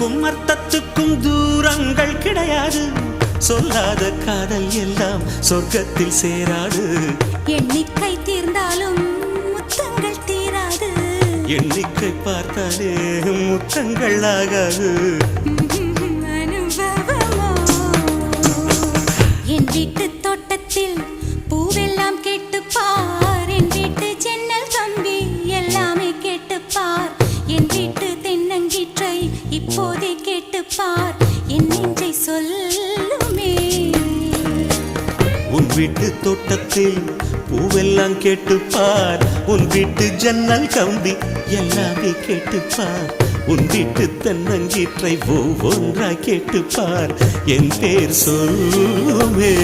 அர்த்தத்துக்கும் அர்த்தத்துக்கும் தூரங்கள் கிடையாது. சொல்லாத காதல் எல்லாம் சொர்க்கத்தில் சேராது. எண்ணிக்கை தீர்ந்தாலும் முத்தங்கள் தீராது. எண்ணிக்கை பார்த்தாலே முத்தங்கள் ஆகாது. அனுபவமோ என் வீட்டு தோட்டத்தில் பூவெல்லாம் கேட்டுப்பார். என் வீட்டு ஜன்னல் கம்பி எல்லாமே கேட்டுப்பார். என் வீட்டு தென்னங்கீற்றை இப்போதே கேட்டுப்பார். என் நெஞ்சை சொல்லுமே. உன் வீட்டு தோட்டத்தில் பூவெல்லாம் கேட்டுப்பார். உன் வீட்டு ஜன்னல் கம்பி எல்லாமே கேட்டுப்பார். உன் வீட்டு தென்னங்கீற்றை ஒவ்வொன்றாய் கேட்டுப்பார். என் பேர் சொல்லுமே.